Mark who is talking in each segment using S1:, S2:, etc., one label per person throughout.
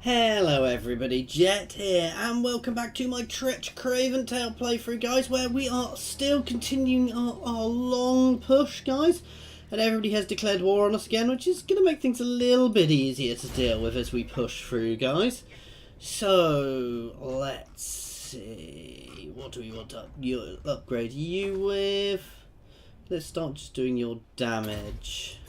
S1: Hello everybody, Jet here, and welcome back to my Tretch Craventail playthrough, guys, where we are still continuing our long push, guys, and everybody has declared war on us again, which is going to make things a little bit easier to deal with as we push through, guys. So, let's see, what do we want to upgrade you with? Let's start just doing your damage.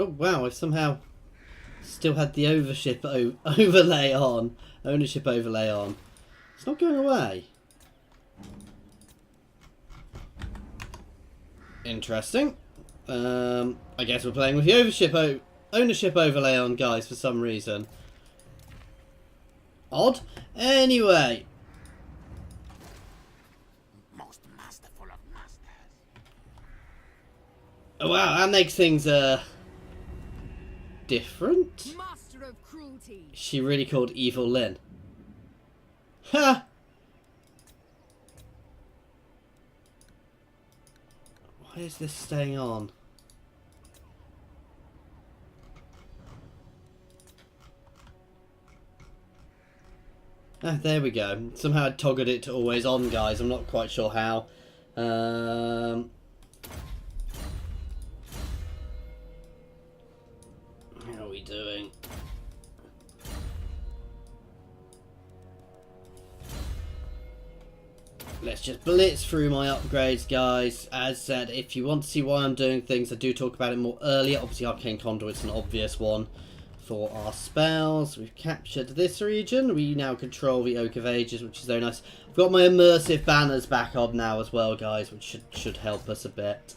S1: Oh wow, I somehow still had the ownership overlay on. It's not going away. Interesting. I guess we're playing with the ownership overlay on, guys, for some reason. Odd. Anyway.
S2: Most masterful of masters.
S1: Oh wow, that makes things different.
S3: Master of cruelty.
S1: She really called Evil Lyn. Ha! Why is this staying on? Ah, there we go. Somehow I toggled it to always on, guys. I'm not quite sure how. How are we doing? Let's just blitz through my upgrades, guys. As said, if you want to see why I'm doing things, I do talk about it more earlier. Obviously, Arcane Conduit's an obvious one for our spells. We've captured this region. We now control the Oak of Ages, which is very nice. I've got my immersive banners back on now as well, guys, which should help us a bit.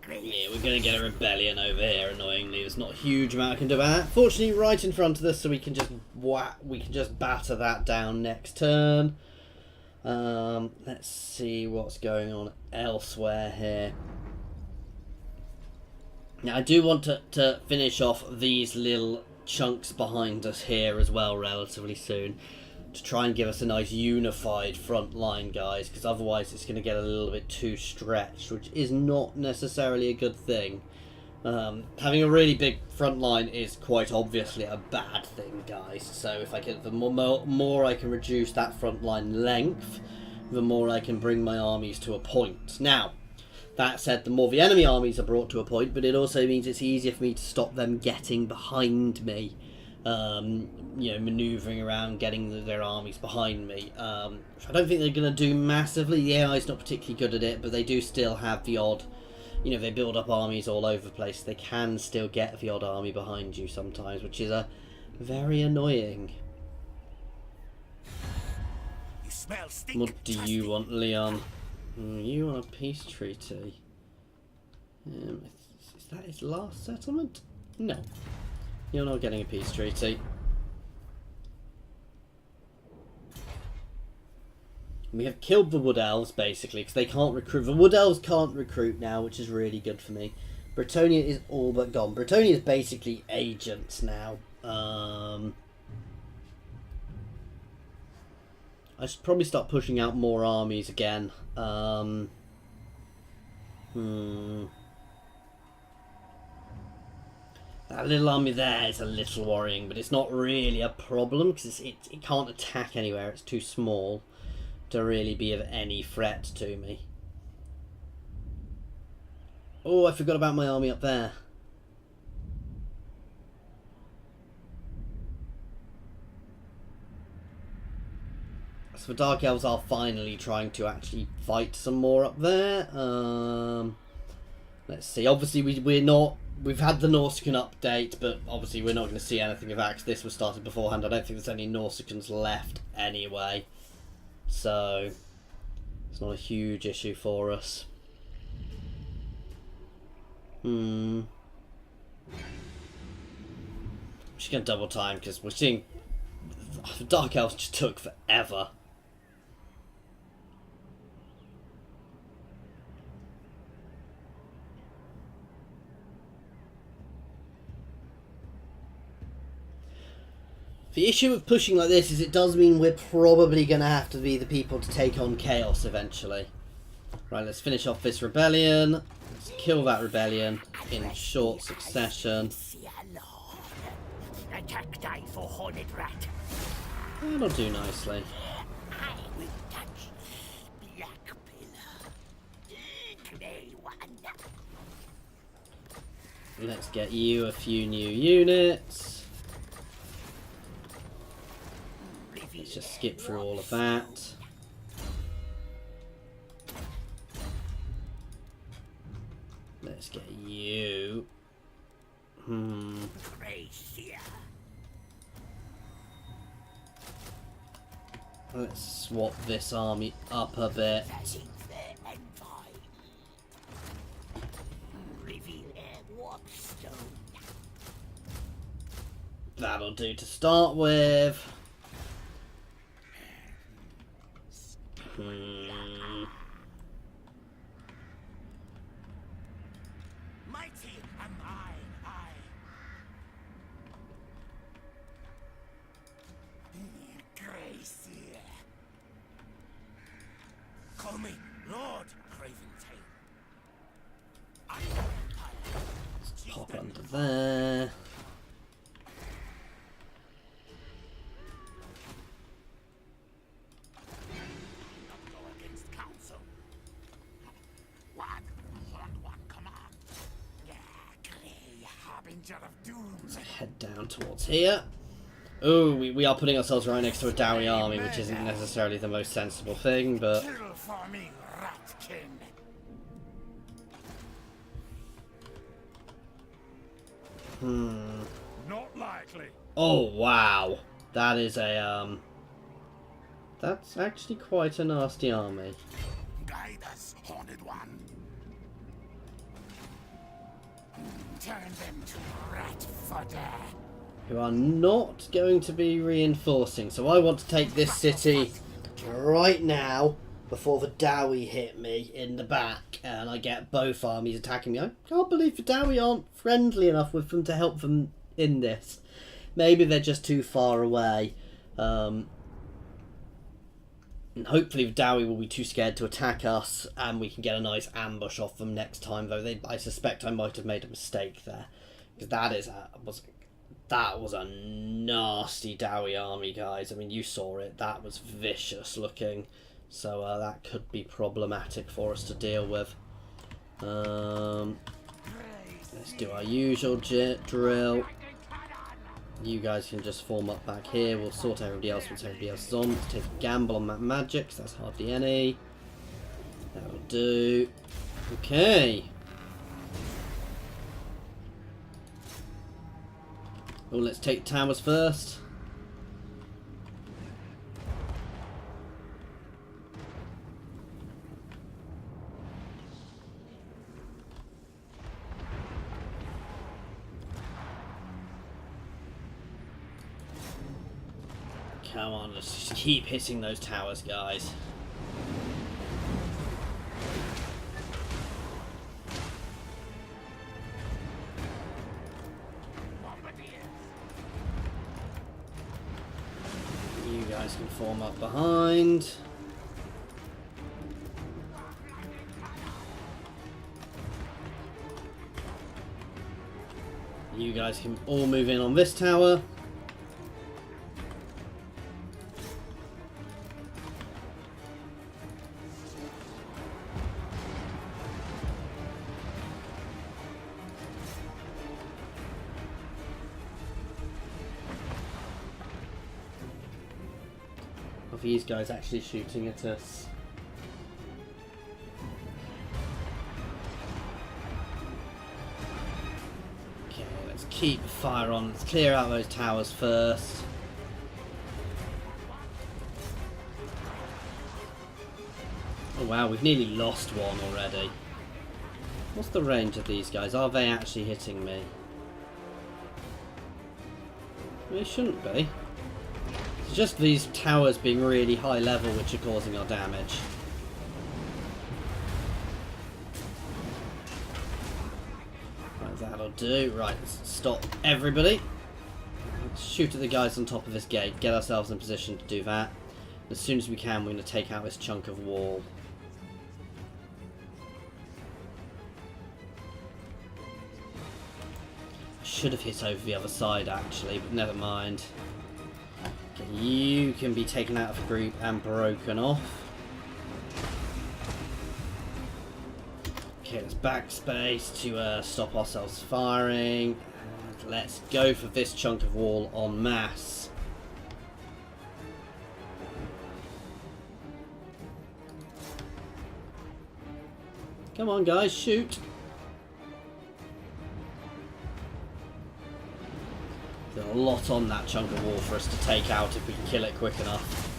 S1: Yeah, we're going to get a rebellion over here, annoyingly. There's not a huge amount I can do about that. Fortunately, right in front of us, so we can just batter that down next turn. Let's see what's going on elsewhere here. Now, I do want to finish off these little chunks behind us here as well relatively soon, to try and give us a nice unified front line, guys, because otherwise it's going to get a little bit too stretched, which is not necessarily a good thing. Having a really big front line is quite obviously a bad thing, guys. So if I can, the more I can reduce that front line length, the more I can bring my armies to a point. Now, that said, the more the enemy armies are brought to a point, but it also means it's easier for me to stop them getting behind me. You know, manoeuvring around, getting their armies behind me. I don't think they're going to do massively. The AI's not particularly good at it, but they do still have the odd, you know, they build up armies all over the place. They can still get the odd army behind you sometimes, which is very annoying.
S2: You smell stink.
S1: What do you want, Leon? You want a peace treaty? Is that his last settlement? No. You're not getting a peace treaty. We have killed the Wood Elves, basically, because they can't recruit. The Wood Elves can't recruit now, which is really good for me. Bretonia is all but gone. Bretonia is basically agents now. I should probably start pushing out more armies again. That little army there is a little worrying, but it's not really a problem because it can't attack anywhere. It's too small to really be of any threat to me. Oh, I forgot about my army up there. So the Dark Elves are finally trying to actually fight some more up there. Let's see. Obviously, we're not. We've had the Nausicaan update, but obviously we're not going to see anything of that because this was started beforehand. I don't think there's any Nausicans left anyway. So, it's not a huge issue for us. I'm just going to double time because we're seeing... The Dark Elves just took forever. The issue with pushing like this is it does mean we're probably going to have to be the people to take on Chaos eventually. Right, let's finish off this rebellion. Let's kill that rebellion in short succession.
S2: Attack die for horned rat.
S1: That'll do nicely.
S2: I will touch black pillar. Play one.
S1: Let's get you a few new units. Let's just skip through all of that. Let's get you. Let's swap this army up a bit. That'll do to start with.
S2: Mighty am I. Gracie. Call me Lord Craventail.
S1: Let's pop under there. Let's head down towards here. Oh, we are putting ourselves right next to a Dowie army, which isn't necessarily the most sensible thing, but...
S2: Kill for me, Ratkin. Not likely.
S1: Oh, wow. That is a, that's actually quite a nasty army.
S2: Guide us, Horned One. Turn them to rat fodder.
S1: Who are not going to be reinforcing. So I want to take this city right now before the Dowie hit me in the back and I get both armies attacking me. I can't believe the Dowie aren't friendly enough with them to help them in this. Maybe they're just too far away. And hopefully the Dowie will be too scared to attack us and we can get a nice ambush off them next time, though I suspect I might have made a mistake there. Because that was a nasty Dowie army, guys. I mean, you saw it. That was vicious looking. So that could be problematic for us to deal with. Let's do our usual drill. You guys can just form up back here. We'll sort everybody else once everybody else is on. Let's take a gamble on that magic, because that's hardly any. That'll do. Okay. Oh, let's take towers first. Come on, let's just keep hitting those towers, guys. You guys can form up behind. You guys can all move in on this tower. These guys actually shooting at us. Okay, let's keep the fire on. Let's clear out those towers first. Oh wow, we've nearly lost one already. What's the range of these guys? Are they actually hitting me? They shouldn't be. It's just these towers being really high level which are causing our damage. Right, that'll do. Right, let's stop everybody. Shoot at the guys on top of this gate. Get ourselves in position to do that. As soon as we can, we're going to take out this chunk of wall. Should have hit over the other side actually, but never mind. Okay, you can be taken out of the group and broken off. Okay, let's backspace to stop ourselves firing. And let's go for this chunk of wall en masse. Come on guys, shoot! There's a lot on that chunk of wall for us to take out if we can kill it quick enough.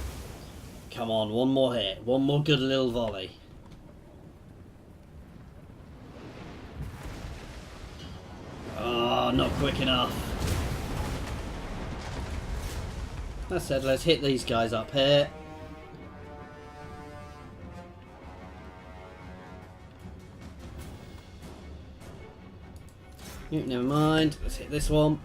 S1: Come on, one more hit. One more good little volley. Oh, not quick enough. That said, let's hit these guys up here. Never mind. Let's hit this one.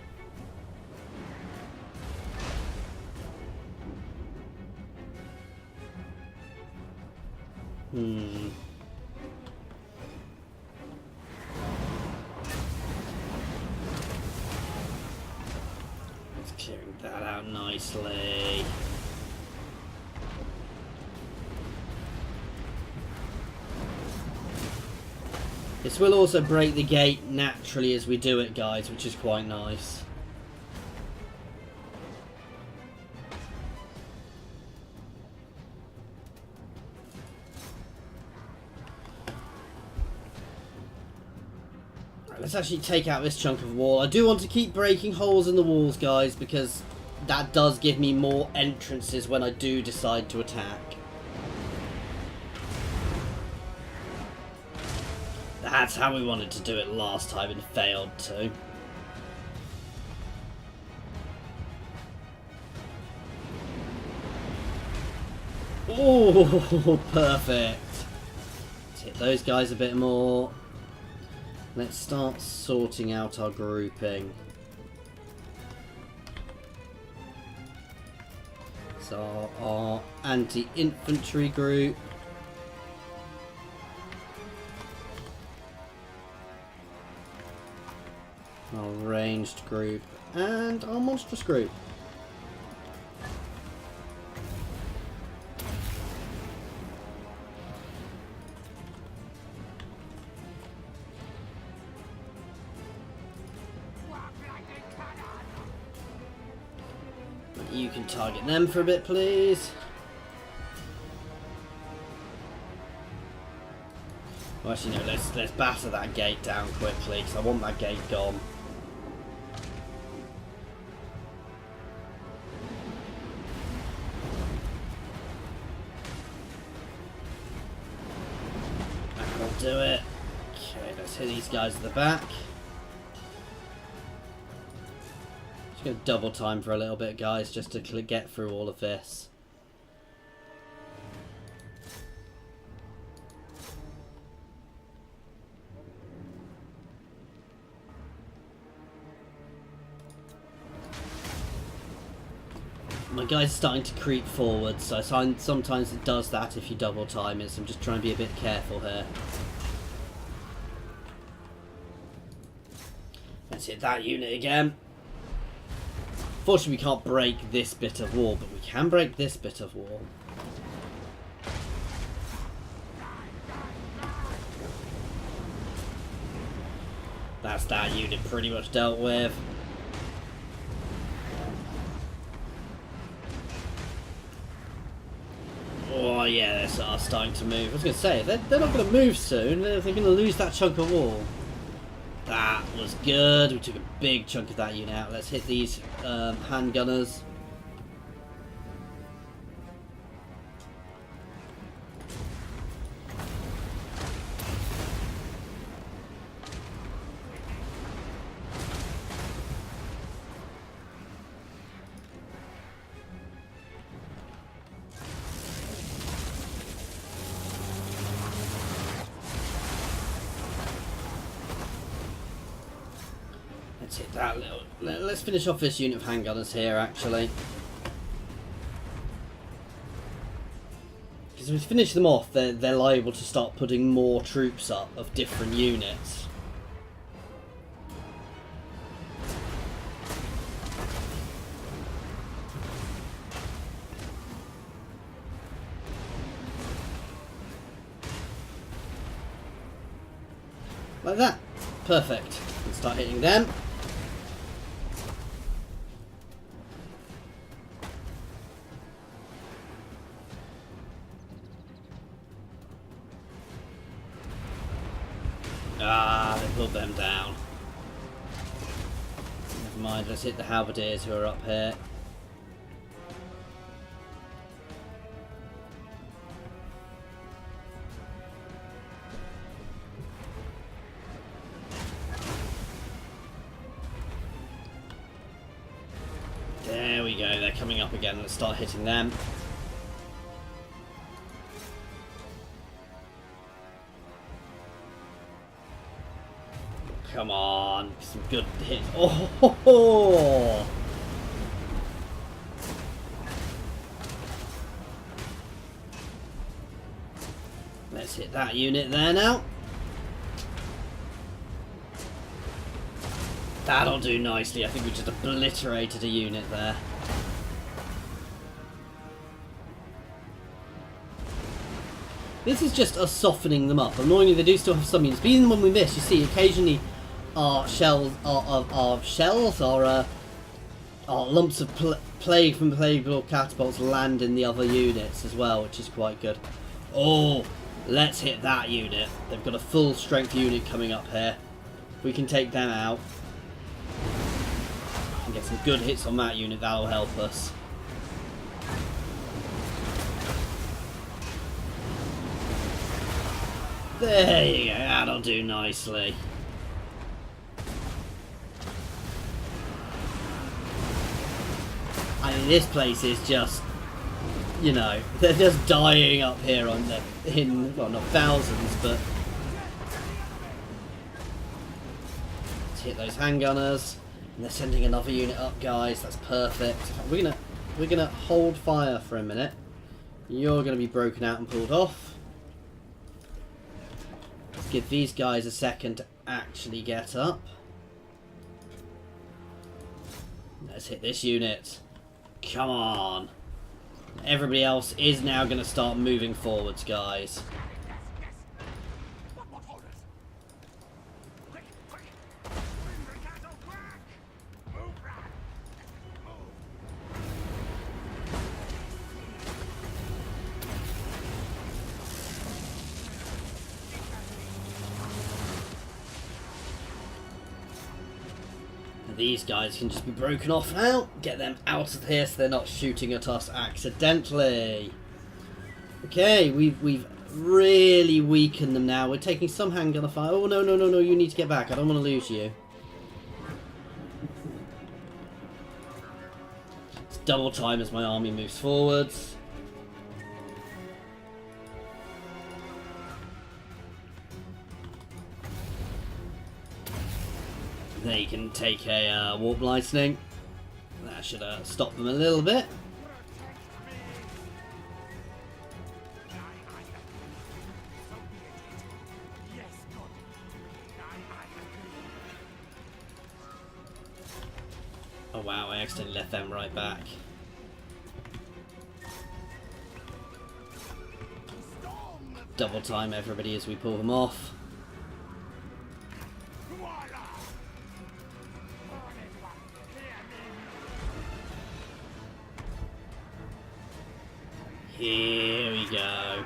S1: Let's clearing that out nicely. This will also break the gate naturally as we do it, guys, which is quite nice. Let's actually take out this chunk of wall. I do want to keep breaking holes in the walls, guys, because that does give me more entrances when I do decide to attack. That's how we wanted to do it last time and failed to. Oh, perfect. Let's hit those guys a bit more. Let's start sorting out our grouping. So our anti-infantry group. Our ranged group. And our monstrous group. You can target them for a bit, please. Well, actually, no. Let's batter that gate down quickly because I want that gate gone. That'll do it. Okay, let's hit these guys at the back. Going to double time for a little bit, guys, just to get through all of this. My guy's starting to creep forward, so sometimes it does that if you double time it, so I'm just trying to be a bit careful here. Let's hit that unit again. Fortunately, we can't break this bit of wall, but we can break this bit of wall. That's that unit pretty much dealt with. Oh yeah, they're starting to move. I was going to say, they're not going to move soon. They're going to lose that chunk of wall. That was good. We took a big chunk of that unit out. Let's hit these handgunners. hit that little... Let's finish off this unit of handgunners here, actually. Because if we finish them off, they're liable to start putting more troops up of different units. Like that. Perfect. Let's start hitting them. Ah, they pulled them down. Never mind, let's hit the halberdiers who are up here. There we go, they're coming up again. Let's start hitting them. Come on, some good hits. Oh, ho, ho. Let's hit that unit there now. That'll do nicely. I think we just obliterated a unit there. This is just us softening them up. Annoyingly, they do still have some units, but even when we miss, you see occasionally our shells, our lumps of plague from plague catapults land in the other units as well, which is quite good. Oh, let's hit that unit. They've got a full strength unit coming up here. We can take them out and get some good hits on that unit. That'll help us. There you go, that'll do nicely. I mean, this place is just, you know, they're just dying up here on well, not thousands, but let's hit those handgunners. And they're sending another unit up, guys. That's perfect. We're gonna hold fire for a minute. You're gonna be broken out and pulled off. Let's give these guys a second to actually get up. Let's hit this unit. Come on. Everybody else is now going to start moving forwards, guys. These guys can just be broken off now. Get them out of here so they're not shooting at us accidentally. Okay, we've really weakened them now. We're taking some handgun fire. Oh, no, no, no, no, you need to get back. I don't want to lose you. It's double time as my army moves forwards. They can take a warp lightning. That should stop them a little bit. Oh wow, I accidentally left them right back. Double time everybody as we pull them off. Here we go.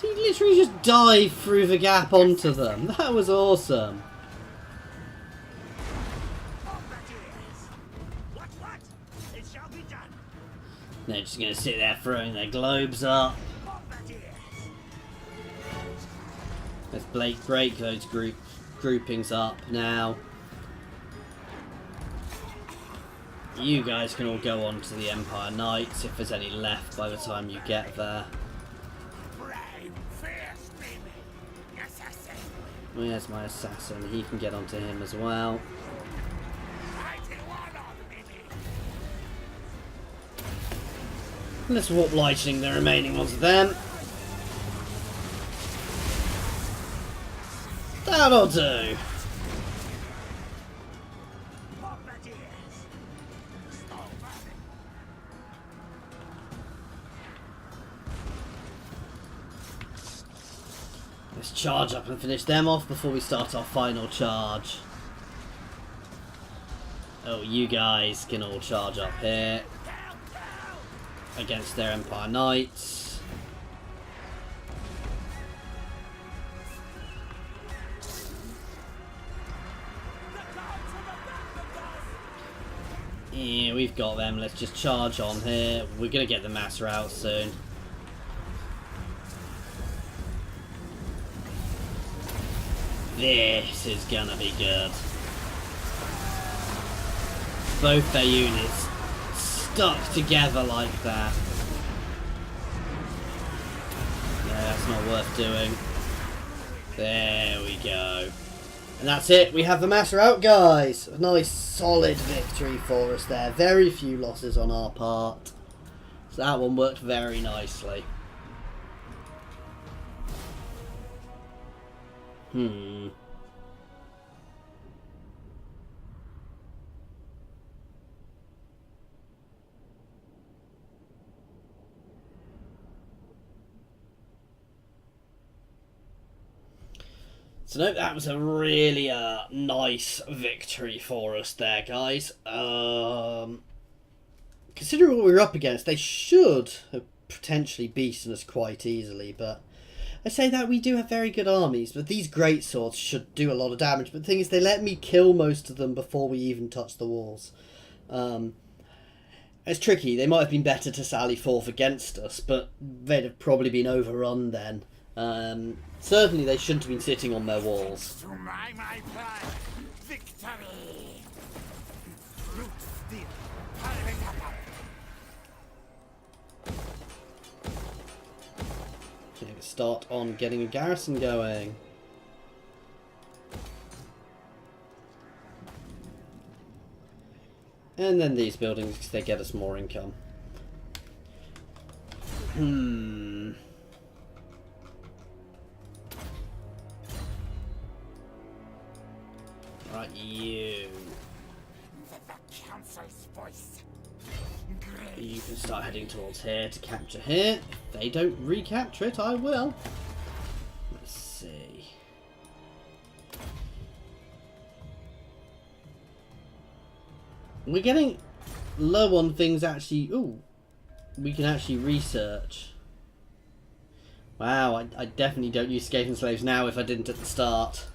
S1: He literally just dived through the gap onto them. That was awesome. They're just going to sit there throwing their globes up. Let's break those groupings up now. You guys can all go on to the Empire Knights if there's any left by the time you get there. Where's my assassin? He can get onto him as well. Let's warp lightning the remaining ones of them. That'll do. Let's charge up and finish them off before we start our final charge. Oh, you guys can all charge up here against their Empire Knights. Yeah, we've got them. Let's just charge on here. We're going to get the master out soon. This is going to be good. Both their units stuck together like that. Yeah, that's not worth doing. There we go. And that's it. We have the master out, guys. A nice solid victory for us there. Very few losses on our part. So that one worked very nicely. So no, that was a really nice victory for us there, guys. Considering what we were up against, they should have potentially beaten us quite easily, but I say that we do have very good armies, but these greatswords should do a lot of damage. But the thing is, they let me kill most of them before we even touched the walls. It's tricky. They might have been better to sally forth against us, but they'd have probably been overrun then. Certainly they shouldn't have been sitting on their walls.
S2: To my plan. Victory. Root steel.
S1: Okay, let's start on getting a garrison going. And then these buildings, because they get us more income. Right, you.
S2: The council's voice.
S1: You can start heading towards here to capture here. If they don't recapture it, I will. Let's see. We're getting low on things actually. Ooh, we can actually research. Wow, I definitely don't use Skaven slaves now if I didn't at the start.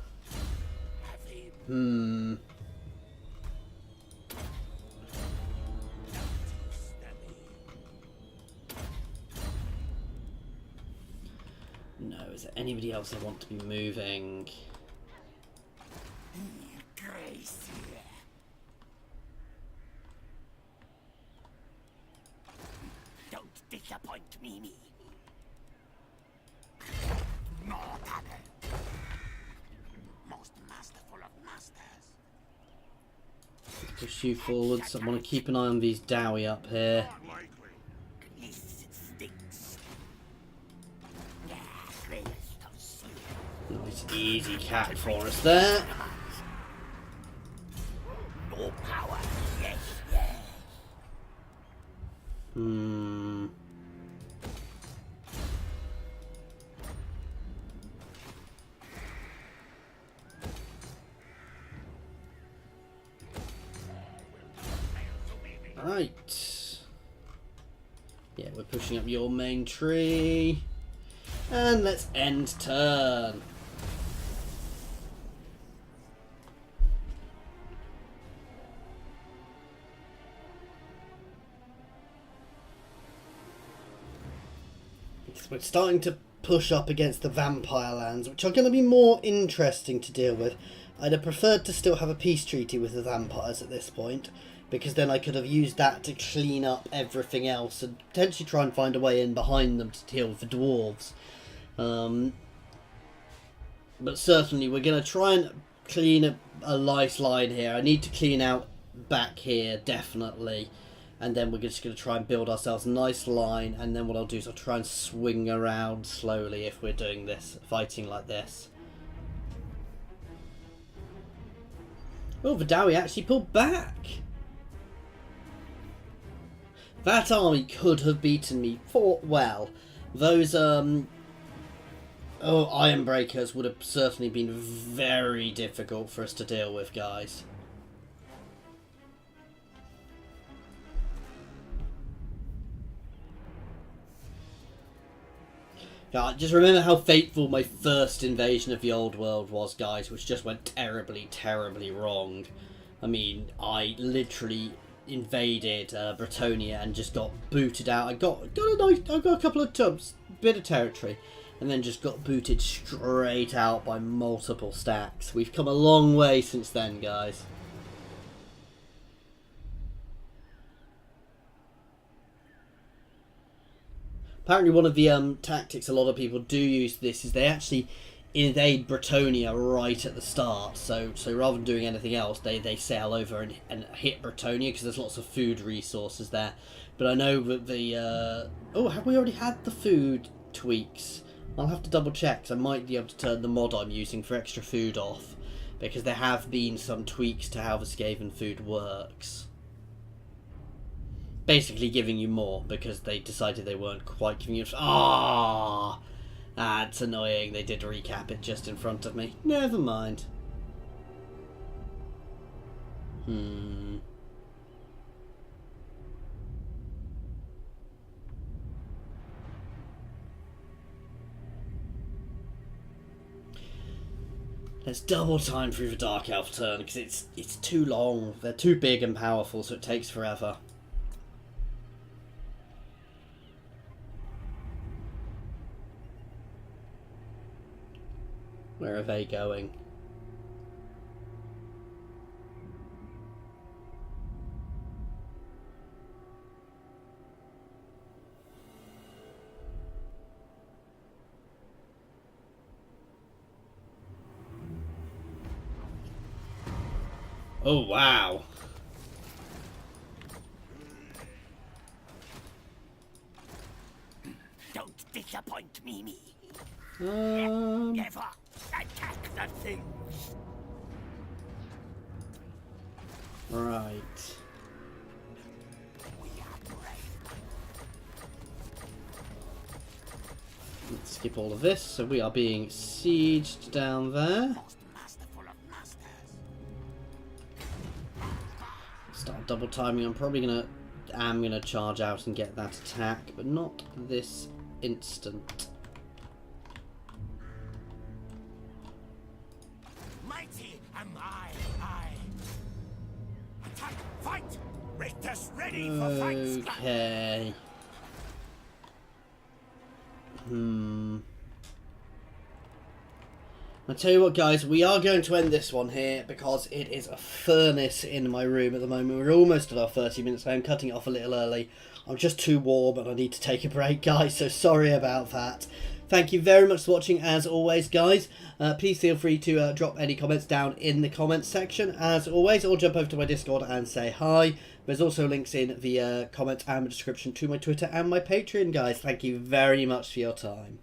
S1: No, is there anybody else I want to be moving?
S2: Grace here. Don't disappoint me. Notable. Most masterful of masters.
S1: Push you forwards. I want to keep an eye on these Dowie up here.
S2: At least it stinks.
S1: Nice easy cap for us there.
S2: No power. Yes.
S1: Right. Yeah, we're pushing up your main tree. And let's end turn. We're starting to push up against the vampire lands, which are going to be more interesting to deal with. I'd have preferred to still have a peace treaty with the vampires at this point, because then I could have used that to clean up everything else and potentially try and find a way in behind them to deal with the dwarves. But certainly we're going to try and clean a nice line here. I need to clean out back here, definitely. And then we're just going to try and build ourselves a nice line. And then what I'll do is I'll try and swing around slowly if we're doing this, fighting like this. Oh, Vidawi actually pulled back. That army could have beaten me. Fought well. Those, Iron Breakers would have certainly been very difficult for us to deal with, guys. God, just remember how fateful my first invasion of the old world was, guys, which just went terribly, terribly wrong. I mean, I literally invaded Bretonia and just got booted out. I got a couple of tubs, bit of territory, and then just got booted straight out by multiple stacks. We've come a long way since then, guys. Apparently one of the tactics a lot of people do use this is they actually invade Bretonia right at the start. So rather than doing anything else, they sail over and hit Bretonia because there's lots of food resources there. But I know that the... oh, have we already had the food tweaks? I'll have to double check, because I might be able to turn the mod I'm using for extra food off. Because there have been some tweaks to how the Skaven Food works. Basically giving you more, because they decided they weren't quite giving you... Ah, that's annoying. They did recap it just in front of me. Never mind. Let's double time through the Dark Elf turn, because it's too long. They're too big and powerful, so it takes forever. Where are they going? Oh, wow.
S2: Don't disappoint me. Never attack the things.
S1: Right.
S2: We are brave.
S1: Let's skip all of this. So we are being sieged down there.
S2: Most masterful of masters.
S1: Start double timing. I'm gonna charge out and get that attack, but not this instant.
S2: Mighty am I. Attack, fight. Rictus ready for fight.
S1: Okay. I'll tell you what, guys, we are going to end this one here because it is a furnace in my room at the moment. We're almost at our 30 minutes now. I'm cutting it off a little early. I'm just too warm and I need to take a break, guys, so sorry about that. Thank you very much for watching, as always, guys. Please feel free to drop any comments down in the comments section, as always, or jump over to my Discord and say hi. There's also links in the comments and the description to my Twitter and my Patreon, guys. Thank you very much for your time.